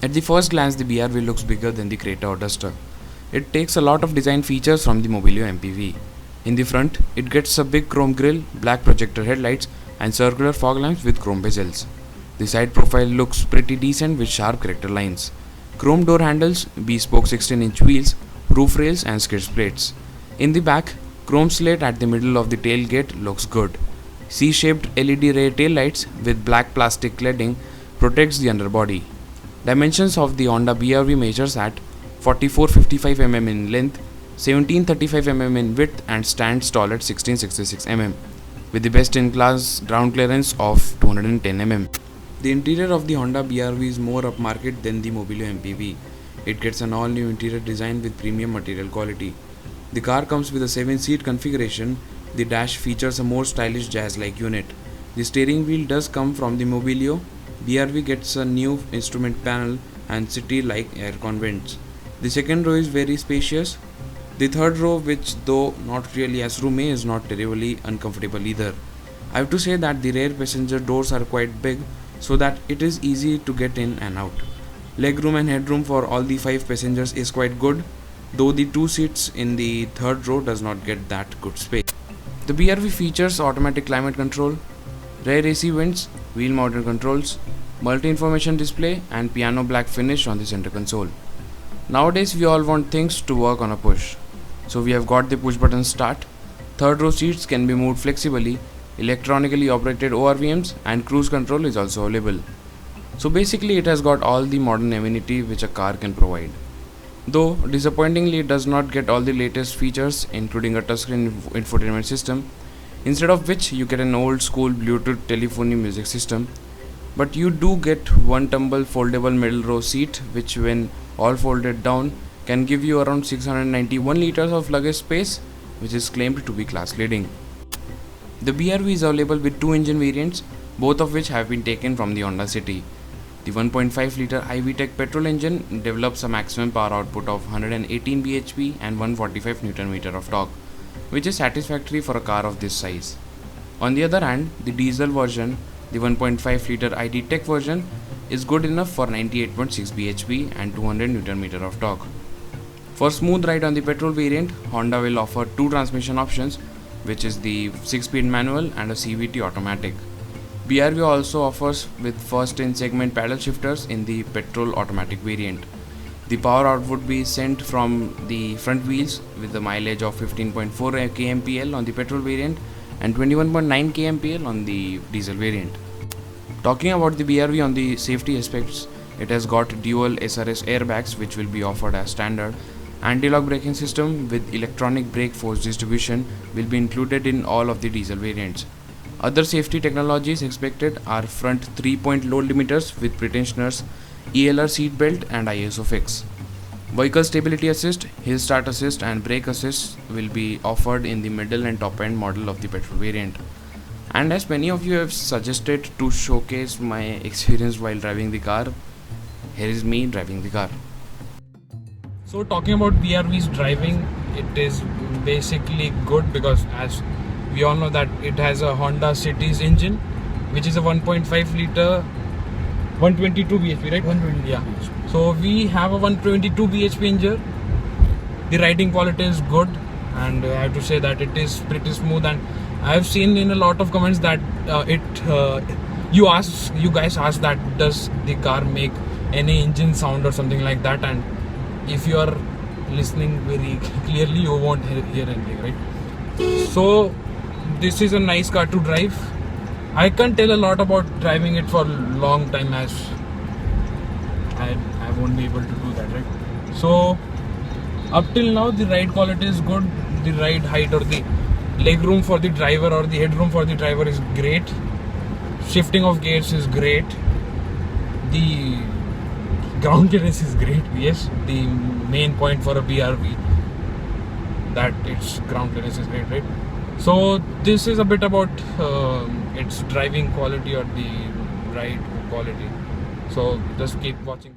At the first glance, the BRV looks bigger than the Creta or Duster. It takes a lot of design features from the Mobilio MPV. In the front, it gets a big chrome grille, black projector headlights, and circular fog lamps with chrome bezels. The side profile looks pretty decent with sharp character lines. Chrome door handles, bespoke 16-inch wheels, roof rails, and skid plates. In the back, chrome slate at the middle of the tailgate looks good. C-shaped LED ray taillights with black plastic cladding protects the underbody. Dimensions of the Honda BRV measures at 4455 mm in length, 1735 mm in width, and stands tall at 1666 mm, with the best-in-class ground clearance of 210 mm. The interior of the Honda BRV is more upmarket than the Mobilio MPV. It gets an all-new interior design with premium material quality. The car comes with a 7-seat configuration. The dash features a more stylish jazz-like unit. The steering wheel does come from the Mobilio. BRV gets a new instrument panel and city-like aircon vents. The second row is very spacious. The third row, which though not really as roomy, is not terribly uncomfortable either. I have to say that the rear passenger doors are quite big, so that it is easy to get in and out. Legroom and headroom for all the 5 passengers is quite good, though the 2 seats in the third row does not get that good space. The BRV features automatic climate control, rear AC vents, wheel mounted controls, multi-information display, and piano black finish on the center console. Nowadays we all want things to work on a push. So we have got the push button start, third row seats can be moved flexibly, electronically operated ORVMs, and cruise control is also available. So basically it has got all the modern amenity which a car can provide. Though disappointingly it does not get all the latest features, including a touchscreen infotainment system, instead of which you get an old school Bluetooth telephony music system. But you do get one tumble foldable middle row seat, which when all folded down can give you around 691 liters of luggage space, which is claimed to be class leading. The BRV is available with 2 engine variants, both of which have been taken from the Honda City. The 1.5 liter iVTEC petrol engine develops a maximum power output of 118 bhp and 145 Nm of torque, which is satisfactory for a car of this size. On the other hand, the diesel version, the 1.5 liter ID Tech version, is good enough for 98.6 bhp and 200 Nm of torque. For smooth ride on the petrol variant, Honda will offer 2 transmission options, which is the 6-speed manual and a CVT automatic. BRV also offers with first in segment paddle shifters in the petrol automatic variant. The power out would be sent from the front wheels with the mileage of 15.4 kmpl on the petrol variant and 21.9 kmpl on the diesel variant. Talking about the BRV on the safety aspects, it has got dual SRS airbags which will be offered as standard. Anti-lock braking system with electronic brake force distribution will be included in all of the diesel variants. Other safety technologies expected are front 3-point load limiters with pretensioners, ELR seat belt, and ISOFIX. Vehicle stability assist, hill start assist, and brake assist will be offered in the middle and top end model of the petrol variant. And as many of you have suggested to showcase my experience while driving the car, here is me driving the car. So talking about BRV's driving, it is basically good because as we all know that it has a Honda City's engine, which is a 1.5 liter 122 bhp, right? 120. Yeah. So we have a 122 bhp engine. The riding quality is good, and I have to say that it is pretty smooth. And I have seen in a lot of comments that you guys ask that does the car make any engine sound or something like that, and if you are listening very clearly, you won't hear anything, right? So this is a nice car to drive. I can't tell a lot about driving it for a long time as I won't be able to do that, right? So up till now the ride quality is good. The ride height or the leg room for the driver or the headroom for the driver is great. Shifting of gears is great. The ground clearance is great. Yes, the main point for a BRV, that its ground clearance is great, right? So this is a bit about its driving quality or the ride quality. So just keep watching.